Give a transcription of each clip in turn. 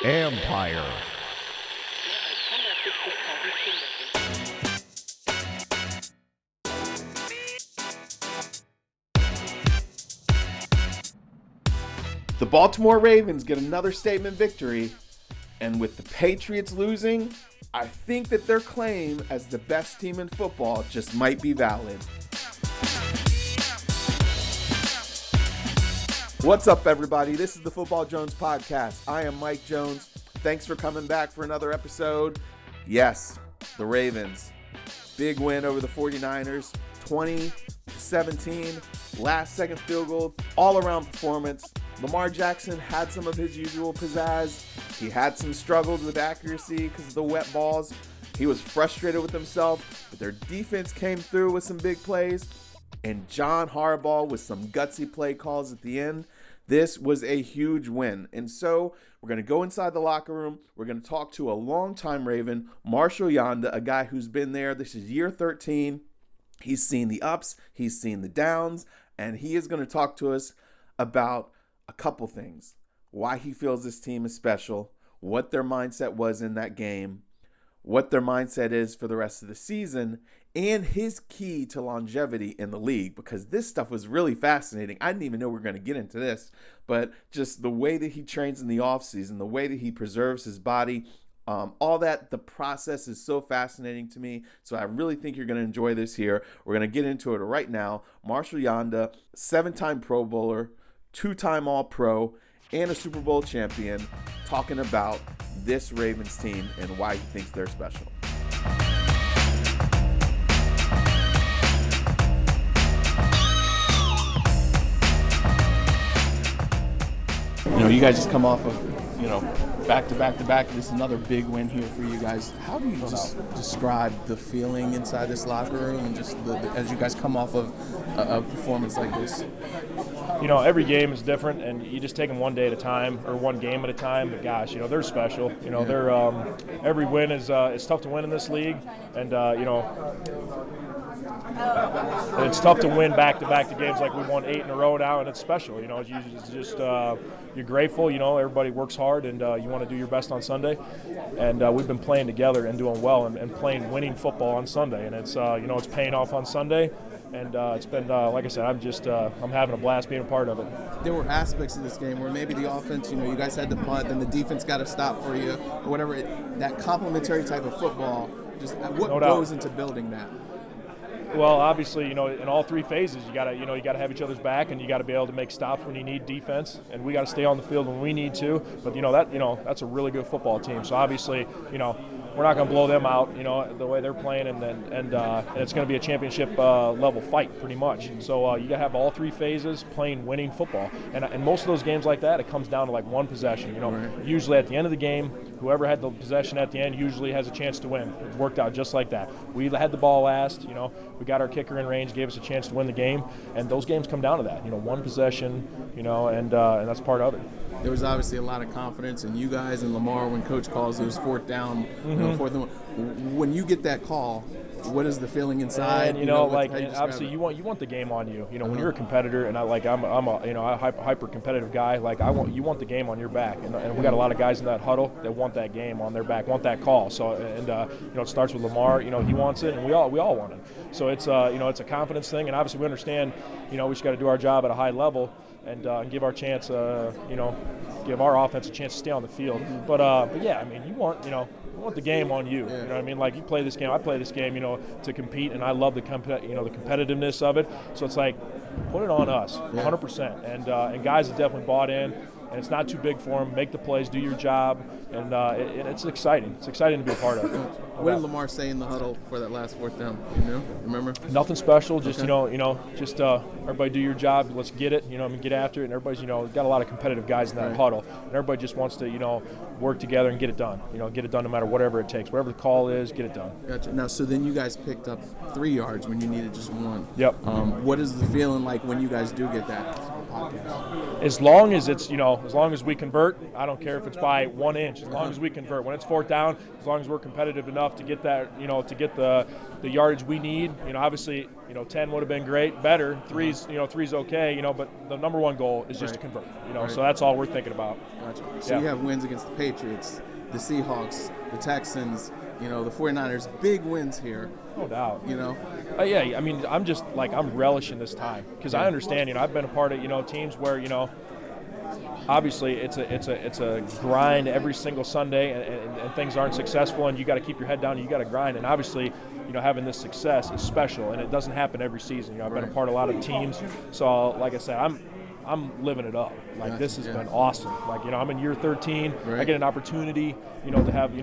Empire. The Baltimore Ravens get another statement victory, and with the Patriots losing, I think that their claim as the best team in football just might be valid. What's up, everybody? This is the Football Jones Podcast. I am Mike Jones. Thanks for coming back for another episode. Yes, the Ravens. Big win over the 49ers, 20-17, last second field goal, all-around performance. Lamar Jackson had some of his usual pizzazz. He had some struggles with accuracy because of the wet balls. He was frustrated with himself, but their defense came through with some big plays. And John Harbaugh with some gutsy play calls at the end. This was a huge win. And so we're going to go inside the locker room. We're going to talk to a longtime Raven, Marshal Yanda, a guy who's been there. This is year 13. He's seen the ups. He's seen the downs. And he is going to talk to us about a couple things. Why he feels this team is special, what their mindset was in that game, what their mindset is for the rest of the season, and his key to longevity in the league, because this stuff was really fascinating. I didn't even know we were going to get into this, but just the way that he trains in the offseason, the way that he preserves his body, all that, the process is so fascinating to me. So I really think you're going to enjoy this here. We're going to get into it right now. Marshal Yanda, 7-time Pro Bowler, 2-time All-Pro, and a Super Bowl champion, talking about this Ravens team and why he thinks they're special. You guys just come off of, back to back to back. This is another big win here for you guys. How do you just describe the feeling inside this locker room and just as you guys come off of a performance like this? Every game is different, and you just take them one day at a time or one game at a time. But gosh, they're special. They're every win is it's tough to win in this league, and it's tough to win back-to-back games like we won 8 in a row now, and it's special. It's just you're grateful. Everybody works hard, and you want to do your best on Sunday. And we've been playing together and doing well and playing winning football on Sunday, and it's it's paying off on Sunday. And it's been, like I said, I'm having a blast being a part of it. There were aspects of this game where maybe the offense, you guys had to punt, then the defense got to stop for you, or whatever. That complementary type of football, just what goes into building that? Well, obviously, in all three phases, you gotta have each other's back, and you gotta be able to make stops when you need defense, and we gotta stay on the field when we need to. But that's a really good football team. So obviously, we're not going to blow them out, the way they're playing, and it's going to be a championship level fight pretty much. So you got to have all three phases playing winning football. And most of those games like that, it comes down to like one possession. Right. Usually at the end of the game, whoever had the possession at the end usually has a chance to win. It worked out just like that. We had the ball last, we got our kicker in range, gave us a chance to win the game, and those games come down to that. One possession, and that's part of it. There was obviously a lot of confidence in you guys and Lamar when Coach calls it was fourth down, fourth and one. When you get that call, what is the feeling inside? And, obviously you want the game on you. When you're a competitor, and I'm a hyper competitive guy. You want the game on your back, and we got a lot of guys in that huddle that want that game on their back, want that call. So it starts with Lamar. He wants it, and we all want it. So it's it's a confidence thing, and obviously we understand. We just got to do our job at a high level. And give our chance, give our offense a chance to stay on the field. But yeah, you want the game on you. Yeah. Like you play this game, I play this game, to compete, and I love the competitiveness of it. So it's like, put it on us, 100%. And guys have definitely bought in, and it's not too big for them. Make the plays, do your job, and it's exciting. It's exciting to be a part of it. What did Lamar say in the huddle for that last fourth down? Remember? Nothing special. Just everybody do your job. Let's get it. Get after it. And everybody's got a lot of competitive guys in that right. huddle. And everybody just wants to work together and get it done. Get it done no matter whatever it takes. Whatever the call is, get it done. Gotcha. Now, so then you guys picked up 3 yards when you needed just 1. Yep. What is the feeling like when you guys do get that podcast? As long as it's, as long as we convert, I don't care if it's by 1 inch. As long as we convert, when it's fourth down, as long as we're competitive enough to get that, to get the yardage we need. Obviously, 10 would have been great, better. Three's okay. But the number one goal is just to convert. So that's all we're thinking about. Gotcha. So you have wins against the Patriots, the Seahawks, the Texans. The 49ers, big wins here. No doubt. Yeah, I mean, I'm just I'm relishing this time because I understand. I've been a part of teams where obviously it's a grind every single Sunday and things aren't successful and you got to keep your head down and you got to grind, and obviously having this success is special and it doesn't happen every season. I've been a part of a lot of teams, so like I said, I'm living it up. This has been awesome. I'm in year 13. Right. I get an opportunity, to have,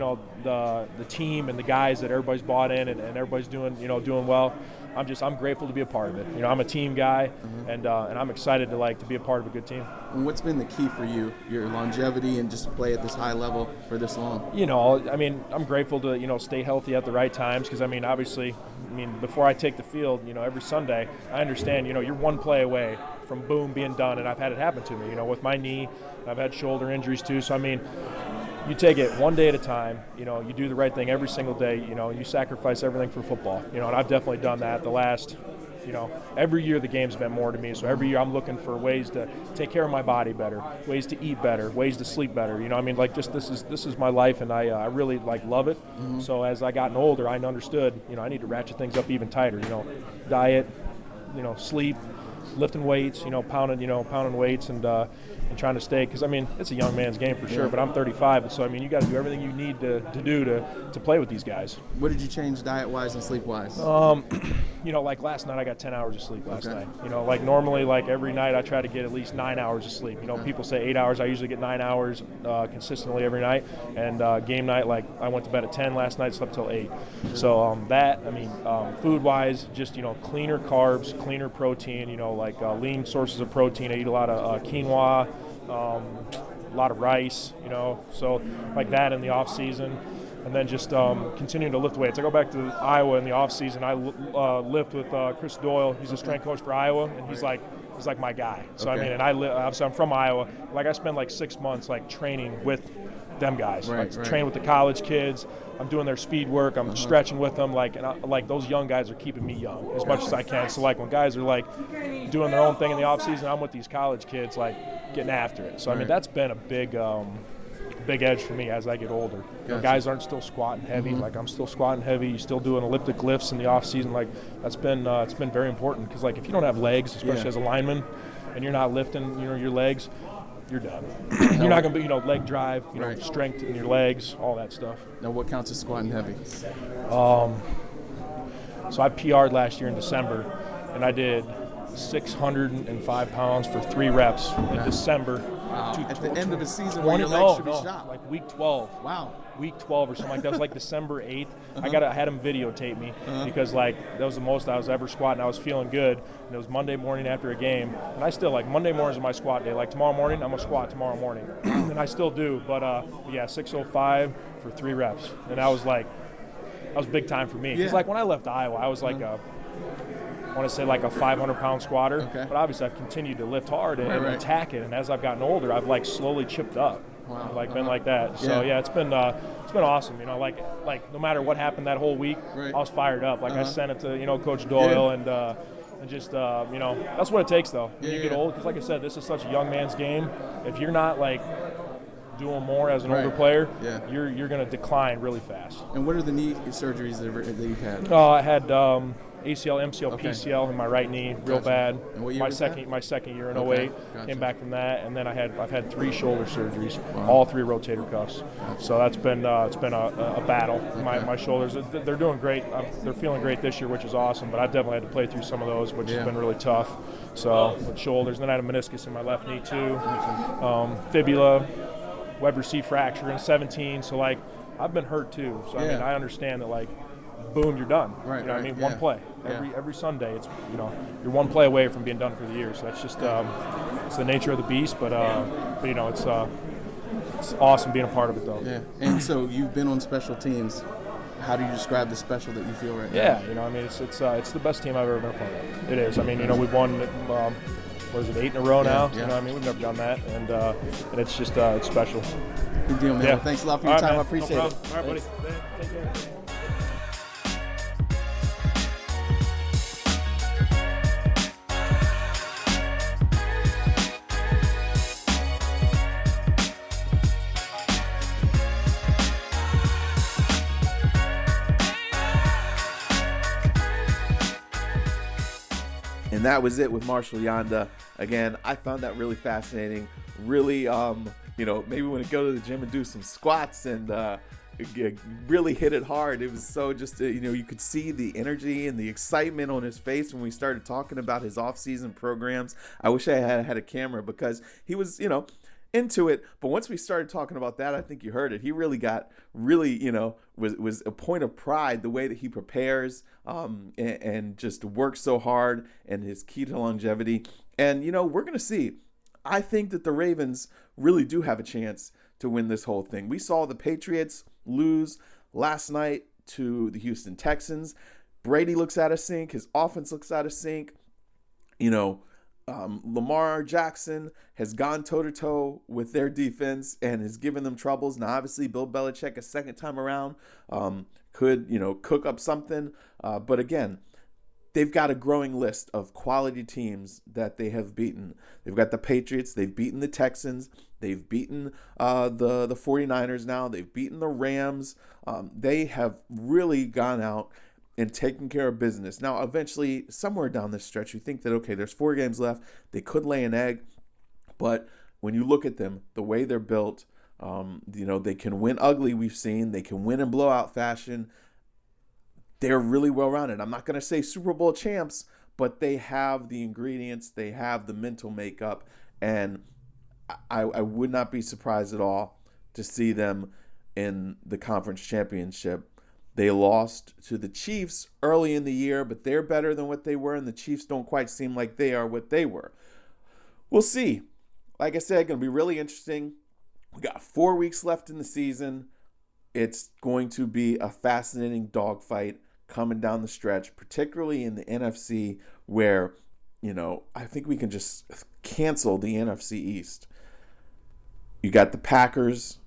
the team and the guys that everybody's bought in and everybody's doing well. I'm grateful to be a part of it. I'm a team guy, and I'm excited to be a part of a good team. And what's been the key for you, your longevity and just play at this high level for this long? I'm grateful to, stay healthy at the right times because, obviously, before I take the field, every Sunday, I understand, you're one play away from boom being done, and I've had it happen to me, with my knee. I've had shoulder injuries too, so you take it one day at a time. You do the right thing every single day. You sacrifice everything for football. And I've definitely done that the last. Every year the game's been more to me. So every year I'm looking for ways to take care of my body better, ways to eat better, ways to sleep better. This is my life, and I really love it. So as I gotten older, I understood. I need to ratchet things up even tighter. Diet, sleep, lifting weights, pounding weights and trying to stay, because it's a young man's game for sure, but I'm 35, so you got to do everything you need to do to play with these guys. What did you change diet-wise and sleep-wise? Last night I got 10 hours of sleep last night. Normally every night I try to get at least 9 hours of sleep. People say 8 hours. I usually get 9 hours consistently every night. And game night, I went to bed at 10 last night, slept till 8. So food-wise, just cleaner carbs, cleaner protein. Lean sources of protein. I eat a lot of quinoa, a lot of rice. So that in the off season. And then just continuing to lift weights. I go back to Iowa in the off season. I lift with Chris Doyle. He's a strength coach for Iowa, and he's like my guy. So okay. Obviously I'm from Iowa. I spend 6 months training with them guys. Right. Train with the college kids. I'm doing their speed work. I'm stretching with them. Those young guys are keeping me young as much as I can. So when guys are doing their own thing in the off season, I'm with these college kids getting after it. So that's been a big edge for me as I get older. Gotcha. Guys aren't still squatting heavy. I'm still squatting heavy. You're still doing elliptic lifts in the off season. That's been it's been very important, because if you don't have legs, especially as a lineman, and you're not lifting your legs, you're done. You're not going to be leg drive, strength in your legs, all that stuff. Now, what counts as squatting heavy? So I PR'd last year in December, and I did 605 pounds for 3 reps in December. Wow. At the end of the season when your legs should be shot. Week 12. Wow. Week 12 or something like that. It was December 8th. I had him videotape me because that was the most I was ever squatting. I was feeling good, and it was Monday morning after a game. And I still Monday mornings are my squat day. Tomorrow morning, I'm gonna squat tomorrow morning, and I still do. But 605 for 3 reps, and that was big time for me. Because when I left Iowa, I was I want to say a 500-pound squatter, but obviously I've continued to lift hard and attack it, and as I've gotten older, I've slowly chipped up. Wow. Been like that. So it's been awesome. No matter what happened that whole week, I was fired up. I sent it to Coach Doyle and just that's what it takes though. When you get old, because like I said, this is such a young man's game. If you're not doing more as an older player, you're going to decline really fast. And what are the knee surgeries that you've had? I had ACL, MCL, PCL in my right knee, real bad. And what year my second year in 08. Gotcha. Came back from that, and then I've had 3 shoulder surgeries, all 3 rotator cuffs. So that's been it's been a battle. My shoulders, they're doing great. They're feeling great this year, which is awesome. But I've definitely had to play through some of those, which has been really tough. So with shoulders, and then I had a meniscus in my left knee too, fibula, Weber C fracture in 17. So I've been hurt too. So I understand that boom, you're done. One play. Every Sunday, it's you're one play away from being done for the year. So that's just it's the nature of the beast. But it's awesome being a part of it though. Yeah. And so you've been on special teams. How do you describe the special that you feel right now? Yeah, it's the best team I've ever been a part of. It is. We've won what is it, 8 in a row now? Yeah. You know what I mean? We've never done that, and it's just it's special. Good deal, man. Yeah. Well, thanks a lot for your time. Man. I appreciate No it. problem. All right, buddy. Take care. And that was it with Marshal Yanda. Again, I found that really fascinating. Really, maybe when I go to the gym and do some squats and really hit it hard. It was so just, you could see the energy and the excitement on his face when we started talking about his off-season programs. I wish I had a camera because he was, into it. But once we started talking about that, I think you heard it. He really got was a point of pride, the way that he prepares and just works so hard, and his key to longevity. And, we're going to see. I think that the Ravens really do have a chance to win this whole thing. We saw the Patriots lose last night to the Houston Texans. Brady looks out of sync. His offense looks out of sync. Lamar Jackson has gone toe-to-toe with their defense and has given them troubles. Now, obviously, Bill Belichick a second time around could, cook up something. But again, they've got a growing list of quality teams that they have beaten. They've got the Patriots. They've beaten the Texans. They've beaten the 49ers now. They've beaten the Rams. They have really gone out and taking care of business. Now, eventually, somewhere down this stretch, you think that, okay, there's 4 games left. They could lay an egg. But when you look at them, the way they're built, they can win ugly, we've seen. They can win in blowout fashion. They're really well-rounded. I'm not going to say Super Bowl champs, but they have the ingredients. They have the mental makeup. And I would not be surprised at all to see them in the conference championship. They lost to the Chiefs early in the year, but they're better than what they were, and the Chiefs don't quite seem like they are what they were. We'll see. Like I said, going to be really interesting. We got 4 weeks left in the season. It's going to be a fascinating dogfight coming down the stretch, particularly in the NFC, where, I think we can just cancel the NFC East. You got the Packers,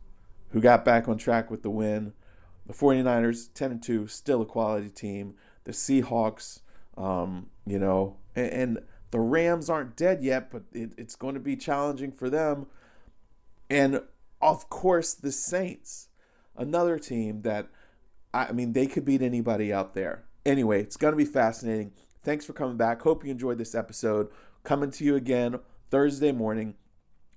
who got back on track with the win. The 49ers, 10-2, still a quality team. The Seahawks, and the Rams aren't dead yet, but it's going to be challenging for them. And, of course, the Saints, another team that, they could beat anybody out there. Anyway, it's going to be fascinating. Thanks for coming back. Hope you enjoyed this episode. Coming to you again Thursday morning.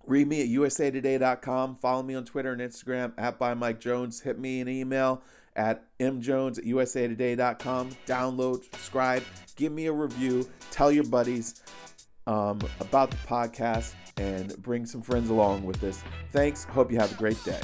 Read me at usatoday.com. Follow me on Twitter and Instagram at @ByMikeJones. Hit me an email at mjones@usatoday.com. Download, subscribe, give me a review. Tell your buddies about the podcast and bring some friends along with this. Thanks. Hope you have a great day.